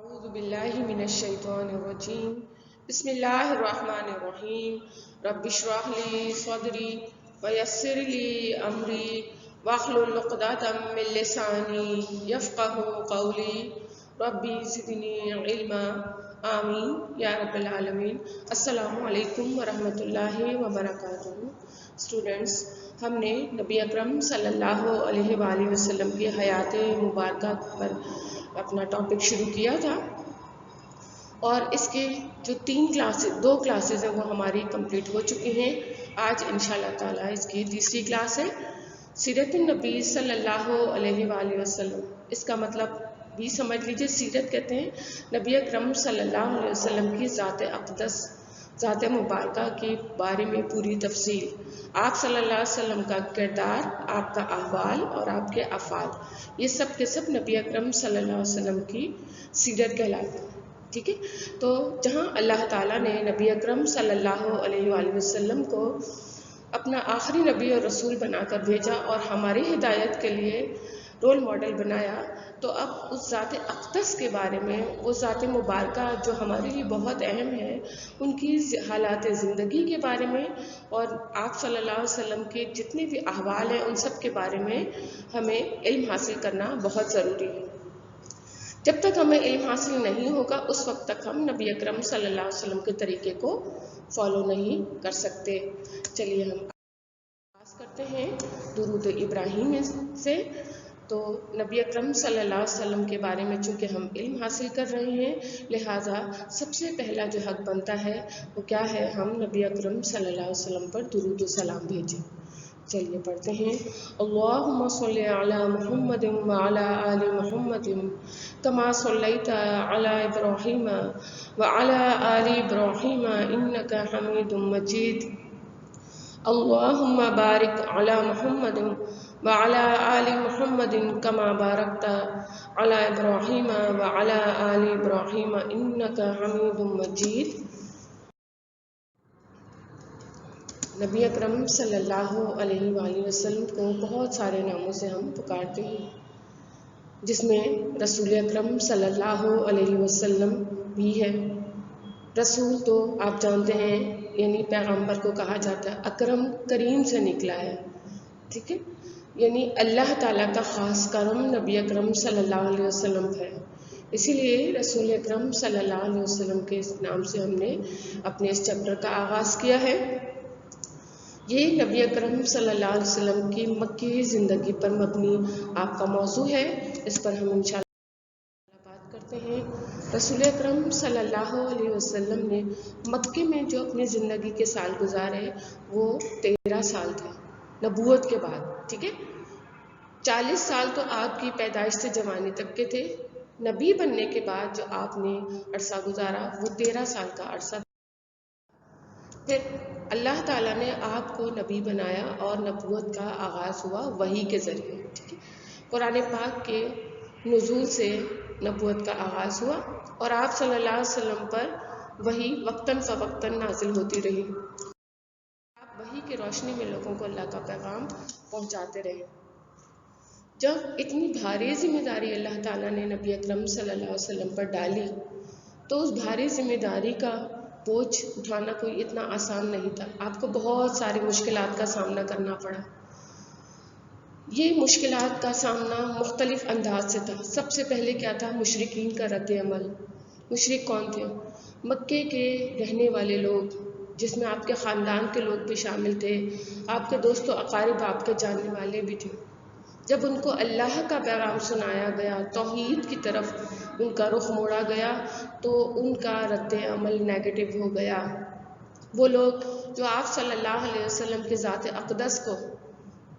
أعوذ بالله من الشيطان الرجيم بسم الله الرحمن الرحيم رب اشرح لي صدري ويسر لي أمري واحلل عقدة من لساني يفقه قولي ربي زدني علما آمین یا رب العالمین۔ السلام علیکم ورحمۃ اللہ وبرکاتہ۔ اسٹوڈنٹس، ہم نے نبی اکرم صلی اللہ علیہ وآلہ وسلم کی حیات مبارکہ پر اپنا ٹاپک شروع کیا تھا، اور اس کے جو دو کلاسز ہیں وہ ہماری کمپلیٹ ہو چکی ہیں۔ آج انشاءاللہ تعالیٰ اس کی تیسری کلاس ہے، سیرت النبی صلی اللہ علیہ وآلہ وسلم۔ اس کا مطلب بھی سمجھ لیجئے، سیرت کہتے ہیں نبی اکرم صلی اللہ علیہ وسلم کی ذات اقدس، ذات مبارکہ کے بارے میں پوری تفصیل، آپ صلی اللہ علیہ وسلم کا کردار، آپ کا احوال اور آپ کے افعال، یہ سب کے سب نبی اکرم صلی اللہ علیہ وسلم کی سیرت کہلاتے ہیں۔ ٹھیک ہے، تو جہاں اللہ تعالیٰ نے نبی اکرم صلی اللہ علیہ وآلہ وسلم کو اپنا آخری نبی اور رسول بنا کر بھیجا اور ہماری ہدایت کے لیے رول ماڈل بنایا، تو اب اس ذات اقدس کے بارے میں، وہ ذات مبارکہ جو ہمارے لیے بہت اہم ہے، ان کی حالات زندگی کے بارے میں اور آپ صلی اللہ علیہ وسلم کے جتنے بھی احوال ہیں ان سب کے بارے میں ہمیں علم حاصل کرنا بہت ضروری ہے۔ جب تک ہمیں علم حاصل نہیں ہوگا اس وقت تک ہم نبی اکرم صلی اللہ علیہ وسلم کے طریقے کو فالو نہیں کر سکتے۔ چلیے ہم آغاز کرتے ہیں درود ابراہیم سے۔ تو نبی اکرم صلی اللہ علیہ وسلم کے بارے میں چونکہ ہم علم حاصل کر رہے ہیں، لہٰذا سب سے پہلا جو حق بنتا ہے وہ کیا ہے، ہم نبی اکرم صلی اللہ علیہ وسلم پر درود و سلام بھیجیں۔ چلیے پڑھتے ہیں، اللہم صلی علی محمد وعلی آل محمد کما صلیت علی ابراہیم وعلی آل ابراہیم انک حمید مجید، اللہم بارک علی محمد وعلی آل محمد کما بارکت علی ابراہیم وعلی آل ابراہیم انک حمید مجید۔ نبی اکرم صلی اللہ علیہ وآلہ وسلم کو بہت سارے ناموں سے ہم پکارتے ہیں، جس میں رسول اکرم صلی اللہ علیہ وسلم بھی ہے۔ رسول تو آپ جانتے ہیں یعنی پیغمبر کو کہا جاتا ہے، اکرم کریم سے نکلا ہے، ٹھیک ہے، یعنی اللہ تعالیٰ کا خاص کرم نبی اکرم صلی اللہ علیہ وسلم ہے۔ اسی لیے رسول اکرم صلی اللہ علیہ وسلم کے اس نام سے ہم نے اپنے اس چیپٹر کا آغاز کیا ہے۔ یہ نبی اکرم صلی اللہ علیہ وسلم کی مکی زندگی پر مبنی آپ کا موضوع ہے، اس پر ہم انشاءاللہ بات کرتے ہیں۔ رسول اکرم صلی اللہ علیہ وسلم نے مکے میں جو اپنی زندگی کے سال گزارے وہ 13 سال تھے نبوت کے بعد، ٹھیک ہے۔ 40 سال تو آپ کی پیدائش سے جوانی تک کے تھے، نبی بننے کے بعد جو آپ نے عرصہ گزارا وہ 13 سال کا عرصہ۔ پھر اللہ تعالیٰ نے آپ کو نبی بنایا اور نبوت کا آغاز ہوا وحی کے ذریعے، ٹھیک ہے۔ قرآن پاک کے نزول سے نبوت کا آغاز ہوا اور آپ صلی اللہ علیہ وسلم پر وحی وقتاً فوقتاً نازل ہوتی رہی، آپ وحی کی روشنی میں لوگوں کو اللہ کا پیغام پہنچاتے رہے۔ جب اتنی بھاری ذمہ داری اللہ تعالیٰ نے نبی اکرم صلی اللہ علیہ وسلم پر ڈالی تو اس بھاری ذمہ داری کا بوجھ اٹھانا کوئی اتنا آسان نہیں تھا، آپ کو بہت ساری مشکلات کا سامنا کرنا پڑا۔ یہ مشکلات کا سامنا مختلف انداز سے تھا۔ سب سے پہلے کیا تھا، مشرکین کا رد عمل۔ مشرک کون تھے؟ مکے کے رہنے والے لوگ، جس میں آپ کے خاندان کے لوگ بھی شامل تھے، آپ کے دوست و اقارب آپ کے جاننے والے بھی تھے۔ جب ان کو اللہ کا پیغام سنایا گیا، توحید کی طرف ان کا رخ موڑا گیا تو ان کا رد عمل نیگیٹو ہو گیا۔ وہ لوگ جو آپ صلی اللہ علیہ وسلم کے ذات اقدس کو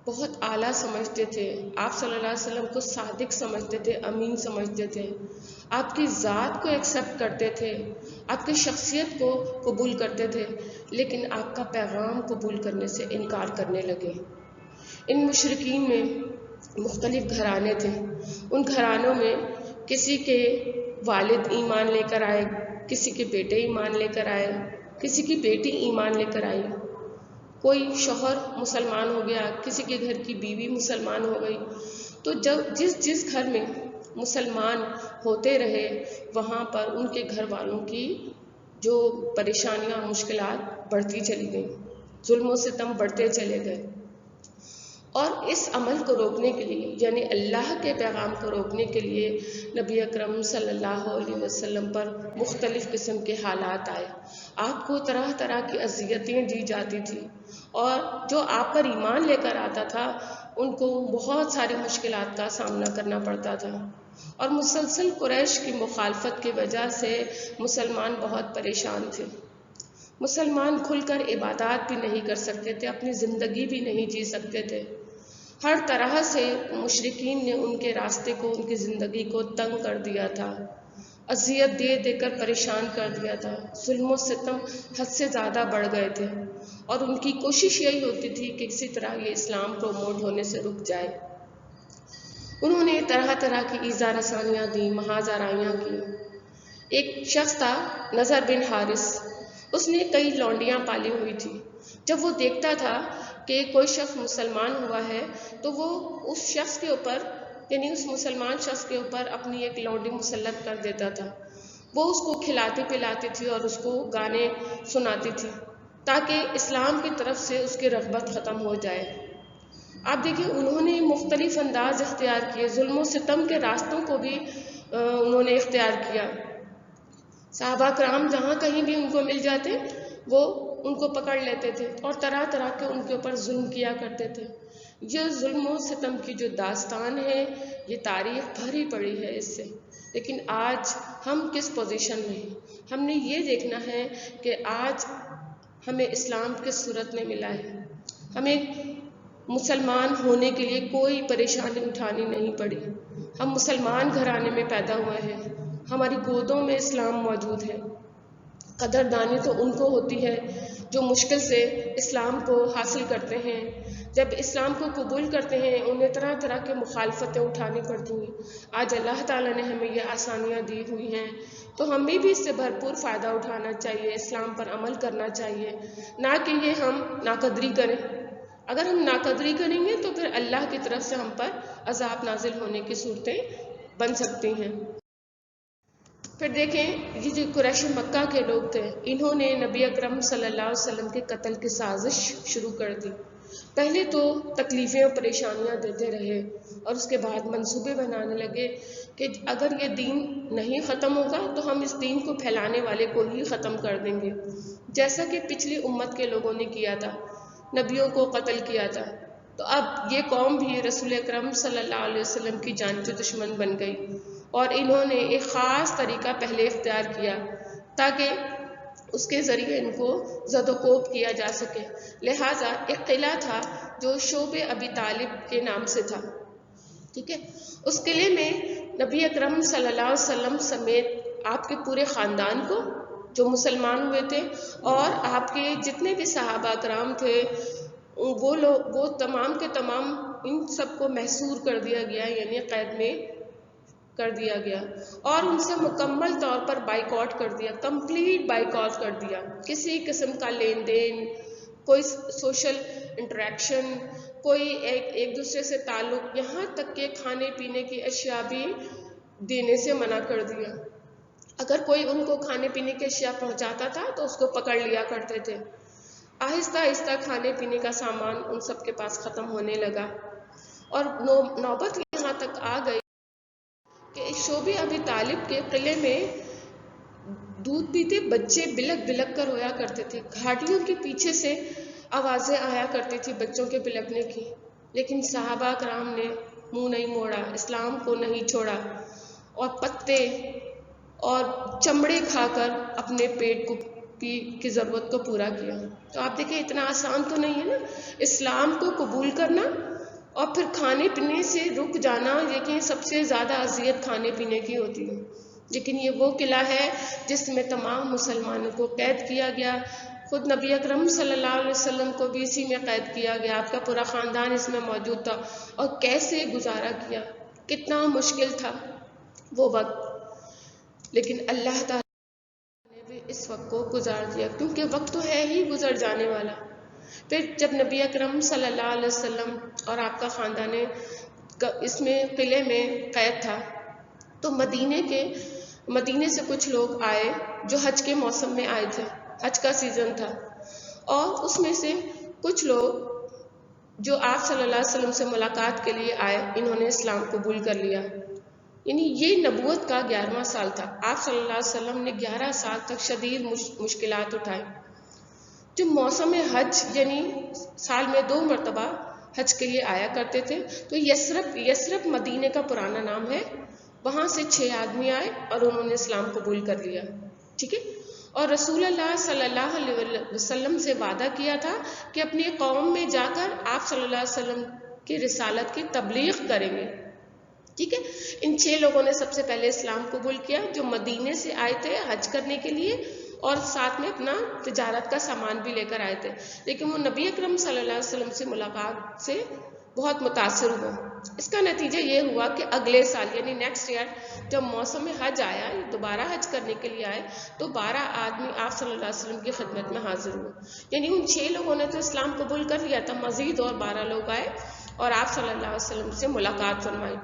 بہت اعلیٰ سمجھتے تھے، آپ صلی اللہ علیہ وسلم کو صادق سمجھتے تھے، امین سمجھتے تھے، آپ کی ذات کو ایکسیپٹ کرتے تھے، آپ کی شخصیت کو قبول کرتے تھے، لیکن آپ کا پیغام قبول کرنے سے انکار کرنے لگے۔ ان مشرکین میں مختلف گھرانے تھے، ان گھرانوں میں کسی کے والد ایمان لے کر آئے، کسی کے بیٹے ایمان لے کر آئے، کسی کی بیٹی ایمان لے کر آئی، کوئی شوہر مسلمان ہو گیا، کسی کے گھر کی بیوی مسلمان ہو گئی۔ تو جب جس گھر میں مسلمان ہوتے رہے وہاں پر ان کے گھر والوں کی جو پریشانیاں مشکلات بڑھتی چلی گئیں، ظلم و ستم بڑھتے چلے گئے۔ اور اس عمل کو روکنے کے لیے، یعنی اللہ کے پیغام کو روکنے کے لیے نبی اکرم صلی اللہ علیہ وسلم پر مختلف قسم کے حالات آئے۔ آپ کو طرح طرح کی اذیتیں دی جاتی تھیں، اور جو آپ پر ایمان لے کر آتا تھا ان کو بہت ساری مشکلات کا سامنا کرنا پڑتا تھا، اور مسلسل قریش کی مخالفت کی وجہ سے مسلمان بہت پریشان تھے۔ مسلمان کھل کر عبادات بھی نہیں کر سکتے تھے، اپنی زندگی بھی نہیں جی سکتے تھے۔ ہر طرح سے مشرکین نے ان کے راستے کو، ان کی زندگی کو تنگ کر دیا تھا، اذیت دے دے کر پریشان کر دیا تھا، ظلم و ستم حد سے زیادہ بڑھ گئے تھے، اور ان کی کوشش یہی ہوتی تھی کہ کسی طرح یہ اسلام پروموٹ ہونے سے رک جائے۔ انہوں نے طرح طرح کی ایذا رسانیاں دی، محاذ آرائیاں کی۔ ایک شخص تھا نضر بن حارث، اس نے کئی لونڈیاں پالی ہوئی تھی۔ جب وہ دیکھتا تھا کہ کوئی شخص مسلمان ہوا ہے تو وہ اس شخص کے اوپر، یعنی اس مسلمان شخص کے اوپر اپنی ایک لونڈی مسلط کر دیتا تھا۔ وہ اس کو کھلاتی پلاتی تھی اور اس کو گانے سناتی تھی تاکہ اسلام کی طرف سے اس کی رغبت ختم ہو جائے۔ آپ دیکھیں انہوں نے مختلف انداز اختیار کیے، ظلم و ستم کے راستوں کو بھی انہوں نے اختیار کیا۔ صحابہ کرام جہاں کہیں بھی ان کو مل جاتے وہ ان کو پکڑ لیتے تھے اور طرح طرح کے ان کے اوپر ظلم کیا کرتے تھے۔ یہ ظلم و ستم کی جو داستان ہے یہ تاریخ بھری پڑی ہے اس سے، لیکن آج ہم کس پوزیشن میں ہیں؟ ہم نے یہ دیکھنا ہے کہ آج ہمیں اسلام کس صورت میں ملا ہے۔ ہمیں مسلمان ہونے کے لیے کوئی پریشانی اٹھانی نہیں پڑی، ہم مسلمان گھرانے میں پیدا ہوئے ہیں، ہماری گودوں میں اسلام موجود ہے۔ قدردانی تو ان کو ہوتی ہے جو مشکل سے اسلام کو حاصل کرتے ہیں، جب اسلام کو قبول کرتے ہیں انہیں طرح طرح کے مخالفتیں اٹھانی پڑتی ہیں۔ آج اللہ تعالیٰ نے ہمیں یہ آسانیاں دی ہوئی ہیں تو ہمیں بھی اس سے بھرپور فائدہ اٹھانا چاہیے، اسلام پر عمل کرنا چاہیے، نہ کہ یہ ہم ناقدری کریں۔ اگر ہم ناقدری کریں گے تو پھر اللہ کی طرف سے ہم پر عذاب نازل ہونے کی صورتیں بن سکتی ہیں۔ پھر دیکھیں یہ جو قریش مکہ کے لوگ تھے، انہوں نے نبی اکرم صلی اللہ علیہ وسلم کے قتل کی سازش شروع کر دی۔ پہلے تو تکلیفیں اور پریشانیاں دیتے رہے، اور اس کے بعد منصوبے بنانے لگے کہ اگر یہ دین نہیں ختم ہوگا تو ہم اس دین کو پھیلانے والے کو ہی ختم کر دیں گے، جیسا کہ پچھلی امت کے لوگوں نے کیا تھا، نبیوں کو قتل کیا تھا۔ تو اب یہ قوم بھی رسول اکرم صلی اللہ علیہ وسلم کی جان کی دشمن بن گئی، اور انہوں نے ایک خاص طریقہ پہلے اختیار کیا تاکہ اس کے ذریعے ان کو زد و کوب کیا جا سکے۔ لہٰذا ایک قلعہ تھا جو شعب ابی طالب کے نام سے تھا، ٹھیک ہے، اس قلعے میں نبی اکرم صلی اللہ علیہ وسلم سمیت آپ کے پورے خاندان کو جو مسلمان ہوئے تھے اور آپ کے جتنے بھی صحابہ کرام تھے وہ تمام کے تمام ان سب کو محصور کر دیا گیا، یعنی قید میں کر دیا گیا، اور ان سے مکمل طور پر بائیکاٹ کر دیا، کمپلیٹ بائیکاٹ کر دیا۔ کسی قسم کا لین دین، کوئی سوشل انٹریکشن، کوئی ایک دوسرے سے تعلق، یہاں تک کہ کھانے پینے کی اشیاء بھی دینے سے منع کر دیا۔ اگر کوئی ان کو کھانے پینے کی اشیاء پہنچاتا تھا تو اس کو پکڑ لیا کرتے تھے۔ آہستہ آہستہ کھانے پینے کا سامان ان سب کے پاس ختم ہونے لگا، اور نوبت یہاں تک آ گئی کہ شعب ابی طالب کے قلعے میں دودھ پیتے بچے بلک بلک کر رویا کرتے تھے، گھاٹیوں کے پیچھے سے آوازیں آیا کرتی تھی بچوں کے بلکنے کی، لیکن صحابہ کرام نے منہ نہیں موڑا، اسلام کو نہیں چھوڑا، اور پتے اور چمڑے کھا کر اپنے پیٹ کی ضرورت کو پورا کیا۔ تو آپ دیکھیں اتنا آسان تو نہیں ہے نا اسلام کو قبول کرنا اور پھر کھانے پینے سے رک جانا، لیکن سب سے زیادہ اذیت کھانے پینے کی ہوتی ہے۔ لیکن یہ وہ قلعہ ہے جس میں تمام مسلمانوں کو قید کیا گیا، خود نبی اکرم صلی اللہ علیہ وسلم کو بھی اسی میں قید کیا گیا، آپ کا پورا خاندان اس میں موجود تھا، اور کیسے گزارا کیا، کتنا مشکل تھا وہ وقت، لیکن اللہ تعالیٰ نے بھی اس وقت کو گزار دیا، کیونکہ وقت تو ہے ہی گزر جانے والا۔ پھر جب نبی اکرم صلی اللہ علیہ وسلم اور آپ کا خاندان اس میں قلعے میں قید تھا، تو مدینے سے کچھ لوگ آئے جو حج کے موسم میں آئے تھے، حج کا سیزن تھا، اور اس میں سے کچھ لوگ جو آپ صلی اللہ علیہ وسلم سے ملاقات کے لیے آئے، انہوں نے اسلام قبول کر لیا۔ یعنی یہ نبوت کا 11واں سال تھا۔ آپ صلی اللہ علیہ وسلم نے 11 سال تک شدید مشکلات اٹھائی۔ جو موسم حج یعنی سال میں 2 مرتبہ حج کے لیے آیا کرتے تھے، تو یثرب مدینے کا پرانا نام ہے، وہاں سے 6 آدمی آئے اور انہوں نے اسلام قبول کر لیا، ٹھیک ہے۔ اور رسول اللہ صلی اللہ علیہ وسلم سے وعدہ کیا تھا کہ اپنی قوم میں جا کر آپ صلی اللہ علیہ وسلم کی رسالت کی تبلیغ کریں گے، ٹھیک ہے۔ ان 6 لوگوں نے سب سے پہلے اسلام قبول کیا، جو مدینے سے آئے تھے حج کرنے کے لیے اور ساتھ میں اپنا تجارت کا سامان بھی لے کر آئے تھے، لیکن وہ نبی اکرم صلی اللہ علیہ وسلم سے ملاقات سے بہت متاثر ہوئے۔ اس کا نتیجہ یہ ہوا کہ اگلے سال یعنی نیکسٹ ایئر جب موسم حج آیا، دوبارہ حج کرنے کے لیے آئے، تو 12 آدمی آپ صلی اللہ علیہ وسلم کی خدمت میں حاضر ہوئے۔ یعنی ان 6 لوگوں نے تو اسلام قبول کر لیا تھا، مزید اور 12 لوگ آئے اور آپ صلی اللہ علیہ وسلم سے ملاقات فرمائی۔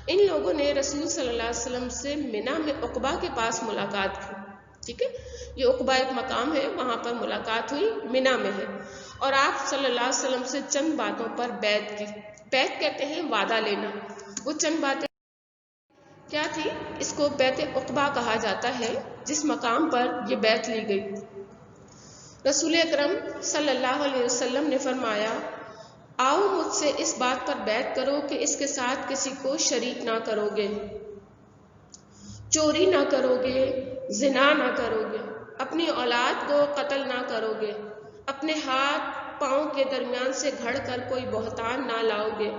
ان لوگوں نے رسول صلی اللہ علیہ وسلم سے منی میں عقبہ کے پاس ملاقات کی، ٹھیک ہے۔ یہ عقبہ ایک مقام ہے، وہاں پر ملاقات ہوئی، منی میں ہے، اور آپ صلی اللہ علیہ وسلم سے چند باتوں پر بیعت کی۔ بیعت کہتے ہیں وعدہ لینا۔ وہ چند باتیں کیا تھی؟ اس کو بیعت عقبہ کہا جاتا ہے، جس مقام پر یہ بیعت لی گئی۔ رسول اکرم صلی اللہ علیہ وسلم نے فرمایا، آؤ مجھ سے اس بات پر بیعت کرو کہ اس کے ساتھ کسی کو شریک نہ کرو گے، چوری نہ کرو گے، زنا نہ کرو گے، اپنی اولاد کو قتل نہ کرو گے، اپنے ہاتھ پاؤں کے درمیان سے گھڑ کر کوئی بہتان نہ لاؤ گے،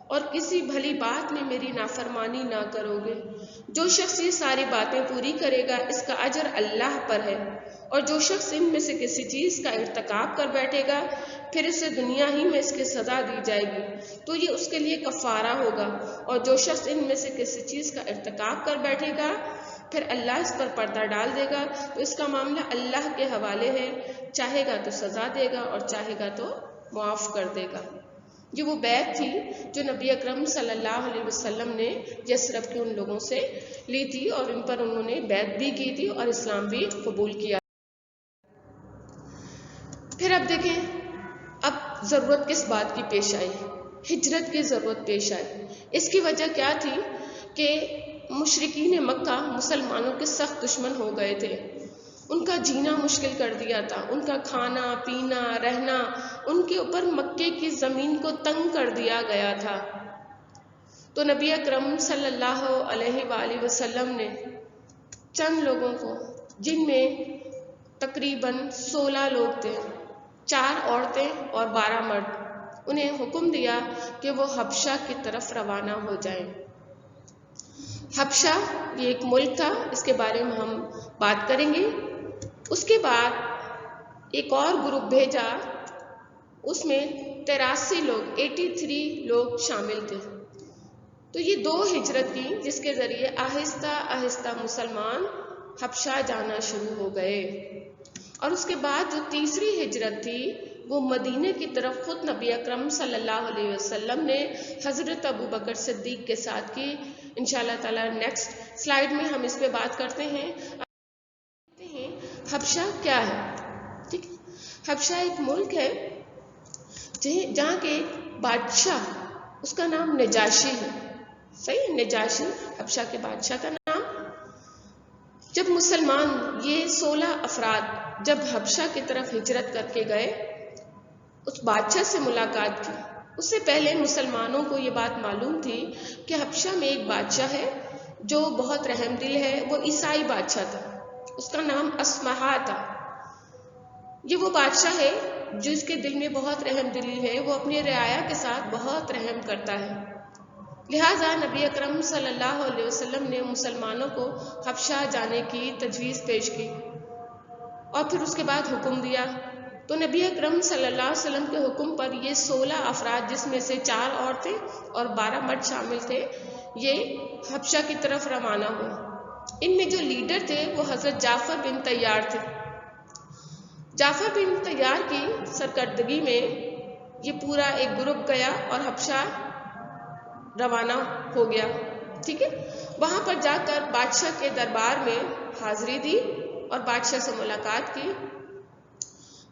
اور کسی بھلی بات میں میری نافرمانی نہ کرو گے۔ جو شخص یہ ساری باتیں پوری کرے گا، اس کا اجر اللہ پر ہے، اور جو شخص ان میں سے کسی چیز کا ارتکاب کر بیٹھے گا، پھر اسے دنیا ہی میں اس کی سزا دی جائے گی، تو یہ اس کے لیے کفارہ ہوگا، اور جو شخص ان میں سے کسی چیز کا ارتکاب کر بیٹھے گا، پھر اللہ اس پر پردہ ڈال دے گا، تو اس کا معاملہ اللہ کے حوالے ہے، چاہے گا تو سزا دے گا اور چاہے گا تو معاف کر دے گا۔ یہ وہ بیعت تھی جو نبی اکرم صلی اللہ علیہ وسلم نے یثرب کے ان لوگوں سے لی تھی، اور ان پر انہوں نے بیعت بھی کی تھی اور اسلام بھی قبول کیا۔ پھر اب دیکھیں، اب ضرورت کس بات کی پیش آئی؟ ہجرت کی ضرورت پیش آئی۔ اس کی وجہ کیا تھی کہ مشرکین مکہ مسلمانوں کے سخت دشمن ہو گئے تھے، ان کا جینا مشکل کر دیا تھا، ان کا کھانا پینا رہنا، ان کے اوپر مکے کی زمین کو تنگ کر دیا گیا تھا۔ تو نبی اکرم صلی اللہ علیہ وآلہ وسلم نے چند لوگوں کو، جن میں تقریباً 16 لوگ تھے، 4 عورتیں اور 12 مرد، انہیں حکم دیا کہ وہ حبشہ کی طرف روانہ ہو جائیں۔ حبشہ یہ ایک ملک تھا، اس کے بارے میں ہم بات کریں گے۔ اس کے بعد ایک اور گروپ بھیجا، اس میں 83 لوگ 83 لوگ شامل تھے۔ تو یہ 2 ہجرت کی، جس کے ذریعے آہستہ آہستہ مسلمان حبشہ جانا شروع ہو گئے۔ اور اس کے بعد جو تیسری ہجرت تھی، وہ مدینے کی طرف خود نبی اکرم صلی اللہ علیہ وسلم نے حضرت ابوبکر صدیق کے ساتھ کی۔ انشاءاللہ تعالی نیکسٹ سلائیڈ میں ہم اس پہ بات کرتے ہیں۔ حبشہ کیا ہے؟ ٹھیک ہے، حبشہ ایک ملک ہے جہاں کے بادشاہ، اس کا نام نجاشی ہے، صحیح، نجاشی حبشہ کے بادشاہ کا نام۔ جب مسلمان یہ 16 افراد جب حبشہ کی طرف ہجرت کر کے گئے، اس بادشاہ سے ملاقات کی۔ اس سے پہلے مسلمانوں کو یہ بات معلوم تھی کہ حبشہ میں ایک بادشاہ ہے جو بہت رحم دل ہے، وہ عیسائی بادشاہ تھا، اس کا نام اسمہا تھا۔ یہ وہ بادشاہ ہے جس کے دل میں بہت رحم دلی ہے، وہ اپنی رعایا کے ساتھ بہت رحم کرتا ہے۔ لہٰذا نبی اکرم صلی اللہ علیہ وسلم نے مسلمانوں کو حبشہ جانے کی تجویز پیش کی، اور پھر اس کے بعد حکم دیا۔ تو نبی اکرم صلی اللہ علیہ وسلم کے حکم پر یہ 16 افراد، جس میں سے 4 عورتیں اور 12 مرد شامل تھے، یہ حبشہ کی طرف روانہ ہوئے۔ ان میں جو لیڈر تھے وہ حضرت جعفر بن طیار تھے۔ جعفر بن طیار کی سرکردگی میں یہ پورا ایک گروپ گیا اور حبشہ روانہ ہو گیا۔ ٹھیک ہے، وہاں پر جا کر بادشاہ کے دربار میں حاضری دی اور بادشاہ سے ملاقات کی۔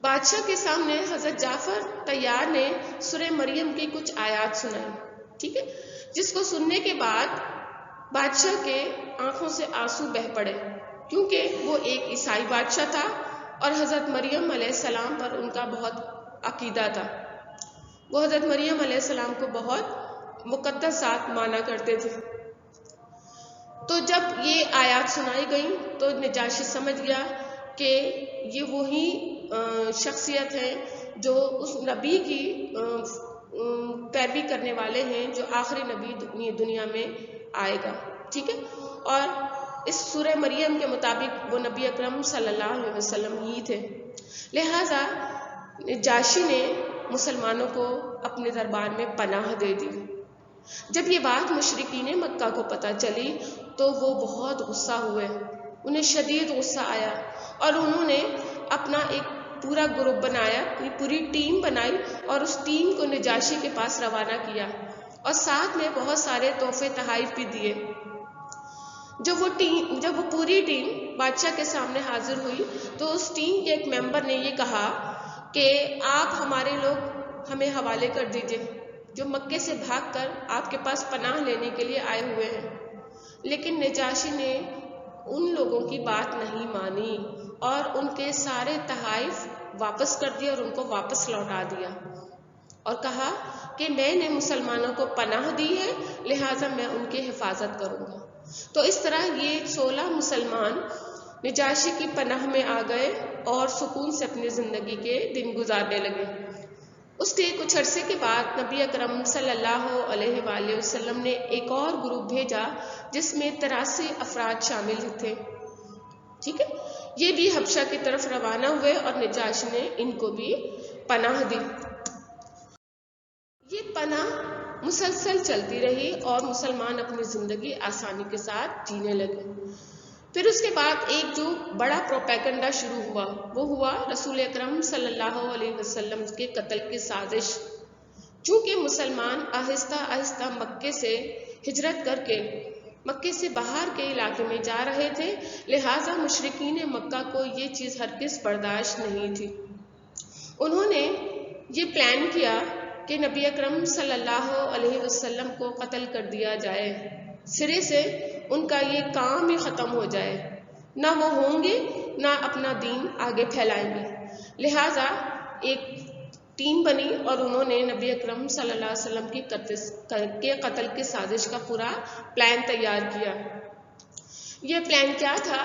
بادشاہ کے سامنے حضرت جعفر طیار نے سورہ مریم کی کچھ آیات سنائی، ٹھیک ہے، جس کو سننے کے بعد بادشاہ کے آنکھوں سے آنسو بہہ پڑے، کیونکہ وہ ایک عیسائی بادشاہ تھا اور حضرت مریم علیہ السلام پر ان کا بہت عقیدہ تھا۔ وہ حضرت مریم علیہ السلام کو بہت مقدس ذات مانا کرتے تھے۔ تو جب یہ آیات سنائی گئیں تو نجاشی سمجھ گیا کہ یہ وہی شخصیت ہے جو اس نبی کی پیروی کرنے والے ہیں جو آخری نبی دنیا میں آئے گا، ٹھیک ہے، اور اس سورہ مریم کے مطابق وہ نبی اکرم صلی اللہ علیہ وسلم ہی تھے۔ لہٰذا نجاشی نے مسلمانوں کو اپنے دربار میں پناہ دے دی۔ جب یہ بات مشرکین مکہ کو پتہ چلی تو وہ بہت غصہ ہوئے، انہیں شدید غصہ آیا اور انہوں نے اپنا ایک پورا گروپ بنایا، اپنی پوری ٹیم بنائی اور اس ٹیم کو نجاشی کے پاس روانہ کیا اور ساتھ میں بہت سارے تحفے تحائف بھی دیے۔ جب وہ پوری ٹیم بادشاہ کے سامنے حاضر ہوئی تو اس ٹیم کے ایک ممبر نے یہ کہا کہ آپ ہمارے لوگ ہمیں حوالے کر دیجئے جو مکے سے بھاگ کر آپ کے پاس پناہ لینے کے لیے آئے ہوئے ہیں۔ لیکن نجاشی نے ان لوگوں کی بات نہیں مانی اور ان کے سارے تحائف واپس کر دیا اور ان کو واپس لوٹا دیا اور کہا کہ میں نے مسلمانوں کو پناہ دی ہے، لہٰذا میں ان کی حفاظت کروں گا۔ تو اس طرح یہ 16 مسلمان نجاشی کی پناہ میں آ گئے اور سکون سے اپنی زندگی کے دن گزارنے لگے۔ اس کے کچھ عرصے کے بعد نبی اکرم صلی اللہ علیہ وآلہ وسلم نے ایک اور گروپ بھیجا جس میں 83 افراد شامل تھے، ٹھیک ہے، یہ بھی حبشہ کی طرف روانہ ہوئے اور نجاشی نے ان کو بھی پناہ دی۔ یہ پناہ مسلسل چلتی رہی اور مسلمان اپنی زندگی آسانی کے ساتھ جینے لگے۔ پھر اس کے بعد ایک جو بڑا پروپیگنڈا شروع ہوا وہ ہوا رسول اکرم صلی اللہ علیہ وسلم کے قتل کی سازش۔ چونکہ مسلمان آہستہ آہستہ مکے سے ہجرت کر کے مکے سے باہر کے علاقے میں جا رہے تھے، لہٰذا مشرکین مکہ کو یہ چیز ہرگز برداشت نہیں تھی۔ انہوں نے یہ پلان کیا کہ نبی اکرم صلی اللہ علیہ وسلم کو قتل کر دیا جائے، سرے سے ان کا یہ کام ہی ختم ہو جائے، نہ وہ ہوں گے نہ اپنا دین آگے پھیلائیں گے۔ لہٰذا ایک ٹیم بنی اور انہوں نے نبی اکرم صلی اللہ علیہ وسلم کے قتل کی سازش کا پورا پلان تیار کیا۔ یہ پلان کیا تھا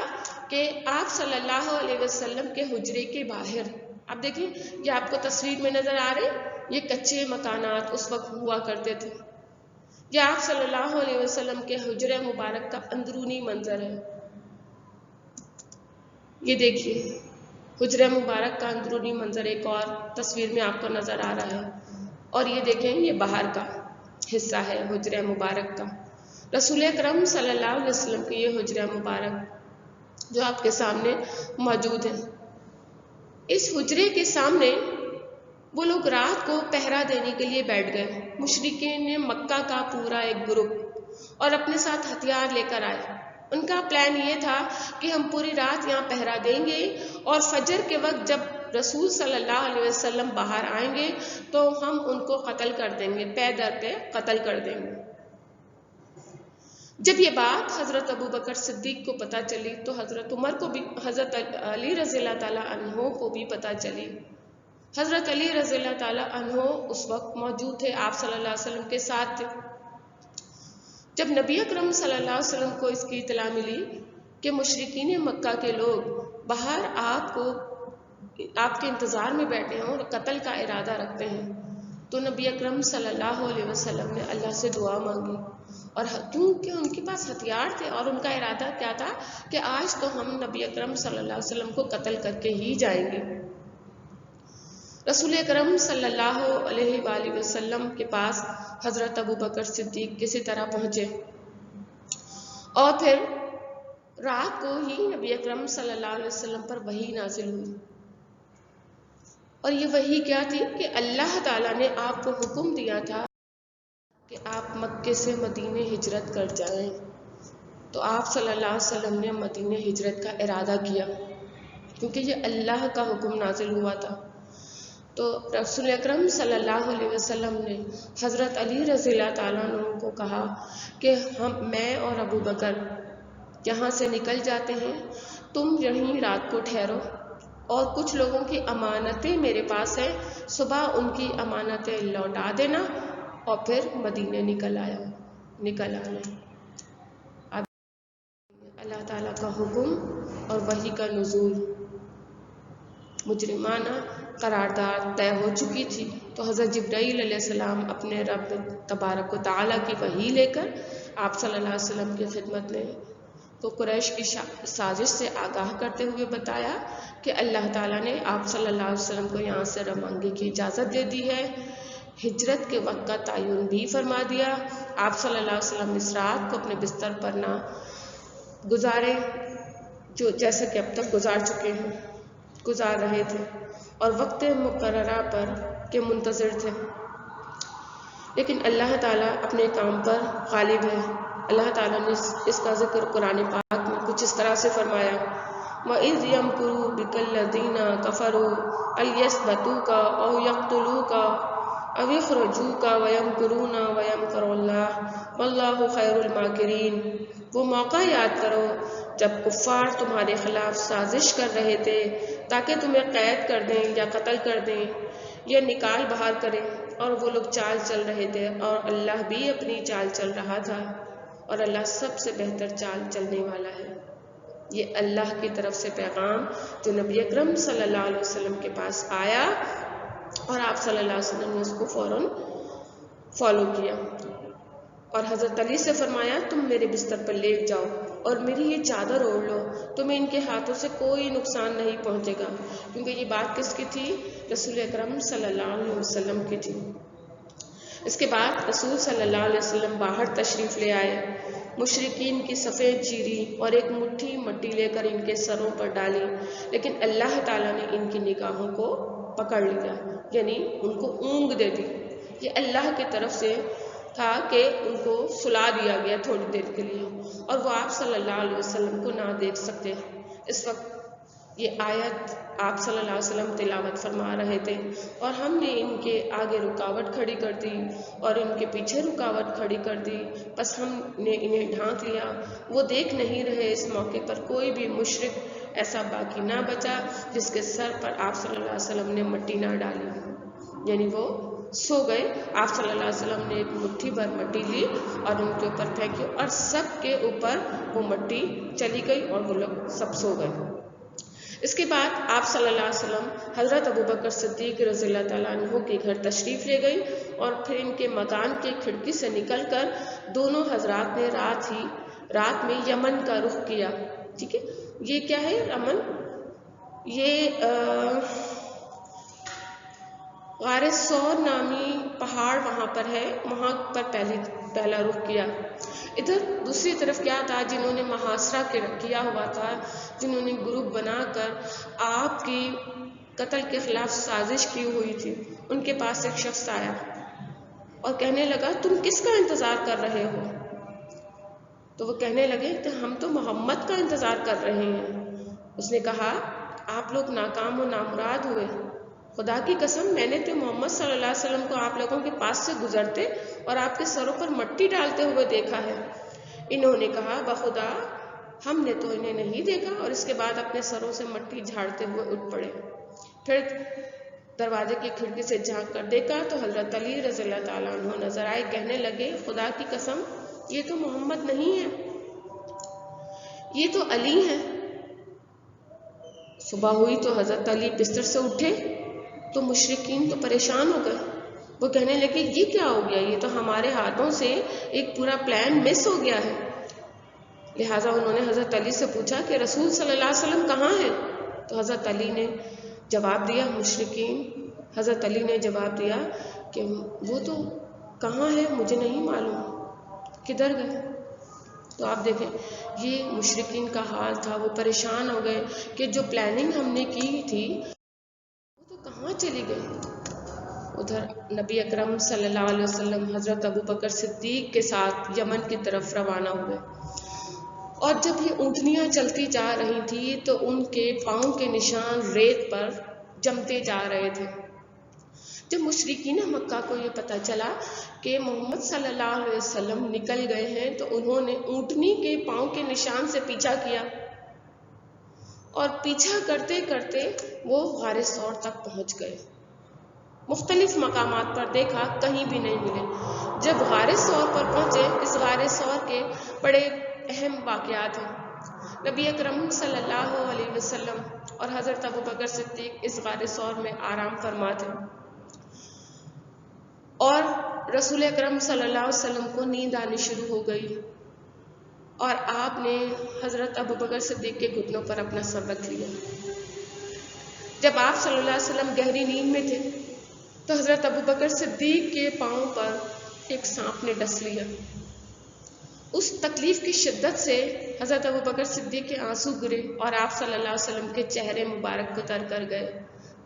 کہ آپ صلی اللہ علیہ وسلم کے حجرے کے باہر، آپ دیکھیں یہ آپ کو تصویر میں نظر آ رہے، یہ کچے مکانات اس وقت ہوا کرتے تھے۔ یہ آپ صلی اللہ علیہ وسلم کے حجرہ مبارک کا اندرونی منظر ہے، یہ دیکھیے حجرہ مبارک کا اندرونی منظر ایک اور تصویر میں آپ کو نظر آ رہا ہے، اور یہ دیکھیں یہ باہر کا حصہ ہے حجرہ مبارک کا۔ رسول اکرم صلی اللہ علیہ وسلم کی یہ حجرہ مبارک جو آپ کے سامنے موجود ہے، اس حجرے کے سامنے وہ لوگ رات کو پہرا دینے کے لیے بیٹھ گئے، مشرکین مکہ کا پورا ایک گروپ، اور اپنے ساتھ ہتھیار لے کر آئے۔ ان کا پلان یہ تھا کہ ہم پوری رات یہاں پہرا دیں گے اور فجر کے وقت جب رسول صلی اللہ علیہ وسلم باہر آئیں گے تو ہم ان کو قتل کر دیں گے، پے در پہ قتل کر دیں گے۔ جب یہ بات حضرت ابوبکر صدیق کو پتہ چلی تو حضرت عمر کو بھی، حضرت علی رضی اللہ تعالیٰ عنہ کو بھی پتہ چلی۔ حضرت علی رضی اللہ تعالیٰ عنہ اس وقت موجود تھے، آپ صلی اللہ علیہ وسلم کے ساتھ تھے۔ جب نبی اکرم صلی اللہ علیہ وسلم کو اس کی اطلاع ملی کہ مشرکین مکہ کے لوگ باہر آپ کے انتظار میں بیٹھے ہیں اور قتل کا ارادہ رکھتے ہیں، تو نبی اکرم صلی اللہ علیہ وسلم نے اللہ سے دعا مانگی، اور کیونکہ ان کے پاس ہتھیار تھے اور ان کا ارادہ کیا تھا کہ آج تو ہم نبی اکرم صلی اللہ علیہ وسلم کو قتل کر کے ہی جائیں گے۔ رسول اکرم صلی اللہ علیہ وآلہ وسلم کے پاس حضرت ابوبکر صدیق کسی طرح پہنچے، اور پھر رات کو ہی نبی اکرم صلی اللہ علیہ وسلم پر وحی نازل ہوئی، اور یہ وحی کیا تھی کہ اللہ تعالیٰ نے آپ کو حکم دیا تھا کہ آپ مکے سے مدینے ہجرت کر جائیں۔ تو آپ صلی اللہ علیہ وسلم نے مدینے ہجرت کا ارادہ کیا کیونکہ یہ اللہ کا حکم نازل ہوا تھا۔ تو رسول اکرم صلی اللہ علیہ وسلم نے حضرت علی رضی اللہ تعالیٰ عنہ کو کہا کہ میں اور ابو بکر یہاں سے نکل جاتے ہیں، تم یہیں رات کو ٹھہرو، اور کچھ لوگوں کی امانتیں میرے پاس ہیں، صبح ان کی امانتیں لوٹا دینا اور پھر مدینے نکل آنا۔ اب اللہ تعالیٰ کا حکم اور وحی کا نزول، مجرمانہ قرارداد طے ہو چکی تھی، تو حضرت جبرائیل علیہ السلام اپنے رب تبارک و تعالیٰ کی وحی لے کر آپ صلی اللہ علیہ وسلم کی خدمت میں تو قریش کی سازش سے آگاہ کرتے ہوئے بتایا کہ اللہ تعالیٰ نے آپ صلی اللہ علیہ وسلم کو یہاں سے روانگی کی اجازت دے دی ہے، ہجرت کے وقت کا تعین بھی فرما دیا۔ آپ صلی اللہ علیہ وسلم اس رات کو اپنے بستر پر نہ گزارے جو جیسا کہ اب تک گزار رہے تھے، اور وقت مقررہ پر کے منتظر تھے، لیکن اللہ تعالیٰ اپنے کام پر غالب ہے۔ اللہ تعالیٰ نے اس کا ذکر قرآن پاک میں کچھ اس طرح سے فرمایا، وَإِذْ يَمْكُرُ بِكَ الَّذِينَ كَفَرُوا أَن أَوْ يَقْتُلُوكَ أَوْ يُخْرِجُوكَ وَيَمْكُرُونَ وَيَمْكُرُ اللَّهُ وَاللَّهُ خَيْرُ الْمَاكِرِينَ۔ وہ موقع یاد کرو جب کفار تمہارے خلاف سازش کر رہے تھے تاکہ تمہیں قید کر دیں یا قتل کر دیں یا نکال باہر کریں، اور وہ لوگ چال چل رہے تھے اور اللہ بھی اپنی چال چل رہا تھا، اور اللہ سب سے بہتر چال چلنے والا ہے۔ یہ اللہ کی طرف سے پیغام جو نبی اکرم صلی اللہ علیہ وسلم کے پاس آیا، اور آپ صلی اللہ علیہ وسلم نے اس کو فوراً فالو کیا، اور حضرت علی سے فرمایا تم میرے بستر پر لیٹ جاؤ اور میری یہ چادر اوڑھ لو، تمہیں ان کے ہاتھوں سے کوئی نقصان نہیں پہنچے گا، کیونکہ یہ بات کس کی تھی؟ رسول اکرم صلی اللہ علیہ وسلم کی تھی۔ اس کے بعد رسول صلی اللہ علیہ وسلم باہر تشریف لے آئے، مشرکین کی صفیں چیری اور ایک مٹھی مٹی لے کر ان کے سروں پر ڈالی، لیکن اللہ تعالیٰ نے ان کی نگاہوں کو پکڑ لیا، یعنی ان کو اونگ دے دی۔ یہ اللہ کی طرف سے تھا کہ ان کو سلا دیا گیا تھوڑی دیر کے لیے، اور وہ آپ صلی اللہ علیہ وسلم کو نہ دیکھ سکتے۔ اس وقت یہ آیت آپ صلی اللہ علیہ وسلم تلاوت فرما رہے تھے، اور ہم نے ان کے آگے رکاوٹ کھڑی کر دی اور ان کے پیچھے رکاوٹ کھڑی کر دی، بس ہم نے انہیں ڈھانک لیا، وہ دیکھ نہیں رہے۔ اس موقع پر کوئی بھی مشرک ایسا باقی نہ بچا جس کے سر پر آپ صلی اللہ علیہ وسلم نے مٹی نہ ڈالی، یعنی وہ سو گئے۔ آپ صلی اللہ علیہ وسلم نے ایک مٹھی بھر مٹی لی اور ان کے اوپر پھینکی، اور سب کے اوپر وہ مٹی چلی گئی اور وہ لوگ سب سو گئے۔ اس کے بعد آپ صلی اللہ علیہ وسلم حضرت ابو بکر صدیق رضی اللہ تعالیٰ عنہ کے گھر تشریف لے گئی، اور پھر ان کے مکان کے کھڑکی سے نکل کر دونوں حضرات نے رات میں یمن کا رخ کیا۔ ٹھیک ہے، یہ کیا ہے یمن؟ یہ غار ثور نامی پہاڑ وہاں پر ہے، وہاں پر پہلا رخ کیا۔ ادھر دوسری طرف کیا تھا، جنہوں نے محاصرہ کیا ہوا تھا، جنہوں نے گروپ بنا کر آپ کی قتل کے خلاف سازش کی ہوئی تھی، ان کے پاس ایک شخص آیا اور کہنے لگا تم کس کا انتظار کر رہے ہو؟ تو وہ کہنے لگے کہ ہم تو محمد کا انتظار کر رہے ہیں۔ اس نے کہا آپ لوگ ناکام و نامراد ہوئے، خدا کی قسم میں نے تو محمد صلی اللہ علیہ وسلم کو آپ لوگوں کے پاس سے گزرتے اور آپ کے سروں پر مٹی ڈالتے ہوئے دیکھا ہے۔ انہوں نے کہا بخدا ہم نے تو انہیں نہیں دیکھا، اور اس کے بعد اپنے سروں سے مٹی جھاڑتے ہوئے اٹھ پڑے۔ پھر دروازے کی کھڑکی سے جھانک کر دیکھا تو حضرت علی رضی اللہ تعالیٰ عنہ نظر آئے، کہنے لگے خدا کی قسم یہ تو محمد نہیں ہے، یہ تو علی ہیں۔ صبح ہوئی تو حضرت علی بستر سے اٹھے تو مشرکین تو پریشان ہو گئے، وہ کہنے لگے یہ کیا ہو گیا، یہ تو ہمارے ہاتھوں سے ایک پورا پلان مس ہو گیا ہے۔ لہٰذا انہوں نے حضرت علی سے پوچھا کہ رسول صلی اللہ علیہ وسلم کہاں ہیں؟ تو حضرت علی نے جواب دیا، حضرت علی نے جواب دیا کہ وہ تو کہاں ہے مجھے نہیں معلوم، کدھر گئے؟ تو آپ دیکھیں یہ مشرکین کا حال تھا، وہ پریشان ہو گئے کہ جو پلاننگ ہم نے کی تھی وہ تو کہاں چلی گئی۔ ادھر نبی اکرم صلی اللہ علیہ وسلم حضرت ابو بکر صدیق کے ساتھ یمن کی طرف روانہ ہوئے، اور جب یہ اونٹنیاں چلتی جا رہی تھیں تو ان کے پاؤں کے نشان ریت پر جمتے جا رہے تھے۔ جب مشرکین مکہ کو یہ پتہ چلا کہ محمد صلی اللہ علیہ وسلم نکل گئے ہیں تو انہوں نے اونٹنی کے پاؤں کے نشان سے پیچھا کیا، اور پیچھا کرتے کرتے وہ غار ثور تک پہنچ گئے۔ مختلف مقامات پر دیکھا، کہیں بھی نہیں ملے۔ جب غار ثور پر پہنچے، اس غار ثور کے بڑے اہم واقعات ہیں۔ نبی اکرم صلی اللہ علیہ وسلم اور حضرت ابو بکر صدیق اس غار ثور میں آرام فرما تھے، اور رسول اکرم صلی اللہ علیہ وسلم کو نیند آنی شروع ہو گئی، اور آپ نے حضرت ابو بکر صدیق کے گھٹنوں پر اپنا سر رکھ لیا۔ جب آپ صلی اللہ علیہ وسلم گہری نیند میں تھے تو حضرت ابو بکر صدیق کے پاؤں پر ایک سانپ نے ڈس لیا۔ اس تکلیف کی شدت سے حضرت ابو بکر صدیق کے آنسو گرے، اور آپ صلی اللہ علیہ وسلم کے چہرے مبارک کو تر کر گئے۔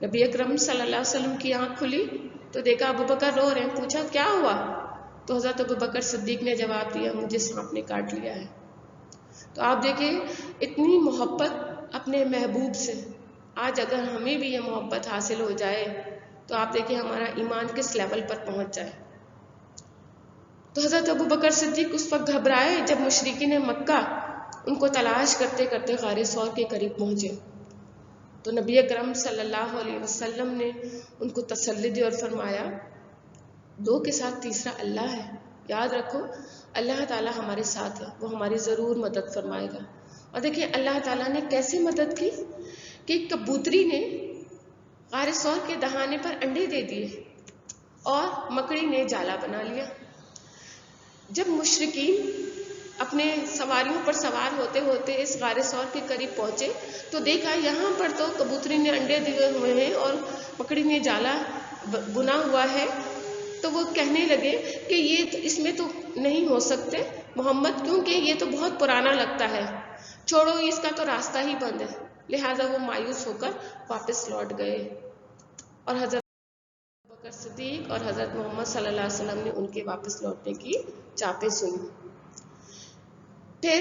نبی اکرم صلی اللہ علیہ وسلم کی آنکھ کھلی تو دیکھا ابو بکر رو رہے ہیں۔ پوچھا کیا ہوا؟ تو حضرت ابو بکر صدیق نے جواب دیا، مجھے سانپ نے کاٹ لیا ہے۔ تو آپ دیکھیں اتنی محبت اپنے محبوب سے، آج اگر ہمیں بھی یہ محبت حاصل ہو جائے تو آپ دیکھیں ہمارا ایمان کس لیول پر پہنچ جائے۔ تو حضرت ابو بکر صدیق اس وقت گھبرائے جب مشرکین مکہ ان کو تلاش کرتے کرتے غار ثور کے قریب پہنچے، تو نبی اکرم صلی اللہ علیہ وسلم نے ان کو تسلی دی اور فرمایا، دو کے ساتھ تیسرا اللہ ہے، یاد رکھو اللہ تعالیٰ ہمارے ساتھ ہے، وہ ہماری ضرور مدد فرمائے گا۔ اور دیکھیں اللہ تعالیٰ نے کیسے مدد کی کہ کبوتری نے غار ثور کے دہانے پر انڈے دے دیے اور مکڑی نے جالا بنا لیا۔ جب مشرکین اپنے سواریوں پر سوار ہوتے ہوتے اس غار ثور کے قریب پہنچے تو دیکھا یہاں پر تو کبوتری نے انڈے دیے ہوئے ہیں اور مکڑی نے جالا بنا ہوا ہے، تو وہ کہنے لگے کہ یہ اس میں تو نہیں ہو سکتے محمد، کیونکہ یہ تو بہت پرانا لگتا ہے، چھوڑو اس کا تو راستہ ہی بند ہے۔ لہٰذا وہ مایوس ہو کر واپس لوٹ گئے، اور حضرت بکر صدیق اور حضرت محمد صلی اللہ علیہ وسلم نے ان کے واپس لوٹنے کی چاپیں سنی۔ پھر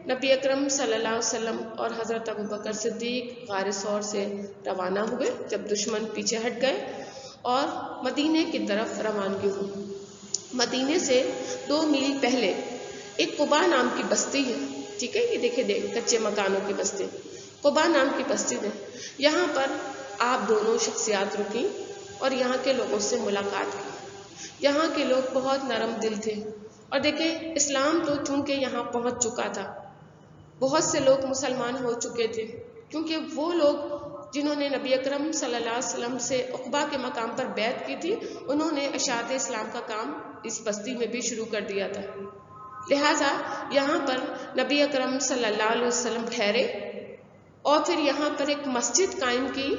نبی اکرم صلی اللہ علیہ وسلم اور حضرت ابو بکر صدیق غار ثور سے روانہ ہوئے جب دشمن پیچھے ہٹ گئے اور مدینے کی طرف روانگی ہوئی۔ مدینے سے 2 میل پہلے ایک قبا نام کی بستی ہے، ٹھیک ہے، یہ دیکھیں کچے مکانوں کی بستی، قبا نام کی بستی ہے۔ یہاں پر آپ دونوں شخصیات رکیں اور یہاں کے لوگوں سے ملاقات کی۔ یہاں کے لوگ بہت نرم دل تھے، اور دیکھیں اسلام تو چونکہ یہاں پہنچ چکا تھا، بہت سے لوگ مسلمان ہو چکے تھے، کیونکہ وہ لوگ جنہوں نے نبی اکرم صلی اللہ علیہ وسلم سے عقبہ کے مقام پر بیعت کی تھی، انہوں نے اشاعت اسلام کا کام اس بستی میں بھی شروع کر دیا تھا۔ لہٰذا یہاں پر نبی اکرم صلی اللہ علیہ وسلم ٹھہرے اور پھر یہاں پر ایک مسجد قائم کی،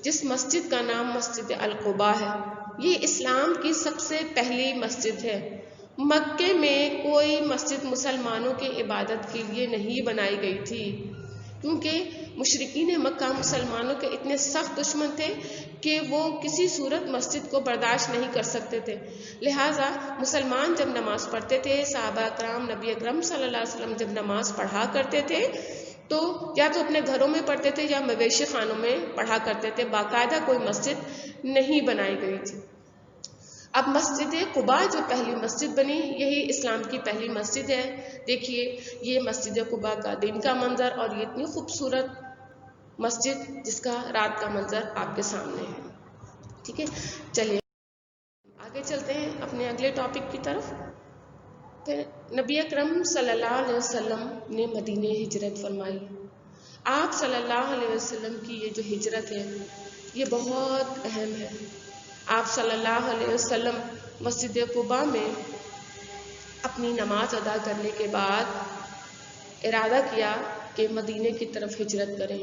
جس مسجد کا نام مسجد القبا ہے۔ یہ اسلام کی سب سے پہلی مسجد ہے۔ مکے میں کوئی مسجد مسلمانوں کی عبادت کے لیے نہیں بنائی گئی تھی، کیونکہ مشرکین مکہ مسلمانوں کے اتنے سخت دشمن تھے کہ وہ کسی صورت مسجد کو برداشت نہیں کر سکتے تھے۔ لہٰذا مسلمان جب نماز پڑھتے تھے، صحابہ کرام نبی اکرم صلی اللہ علیہ وسلم جب نماز پڑھا کرتے تھے تو یا تو اپنے گھروں میں پڑھتے تھے یا مویشی خانوں میں پڑھا کرتے تھے، باقاعدہ کوئی مسجد نہیں بنائی گئی تھی۔ اب مسجد قباء جو پہلی مسجد بنی، یہی اسلام کی پہلی مسجد ہے۔ دیکھیے یہ مسجد قباء کا دن کا منظر، اور یہ اتنی خوبصورت مسجد جس کا رات کا منظر آپ کے سامنے ہے، ٹھیک ہے۔ چلیے آگے چلتے ہیں اپنے اگلے ٹاپک کی طرف۔ پھر نبی اکرم صلی اللہ علیہ وسلم نے مدینے ہجرت فرمائی۔ آپ صلی اللہ علیہ وسلم کی یہ جو ہجرت ہے یہ بہت اہم ہے۔ آپ صلی اللہ علیہ وسلم مسجد قباء میں اپنی نماز ادا کرنے کے بعد ارادہ کیا کہ مدینے کی طرف ہجرت کریں۔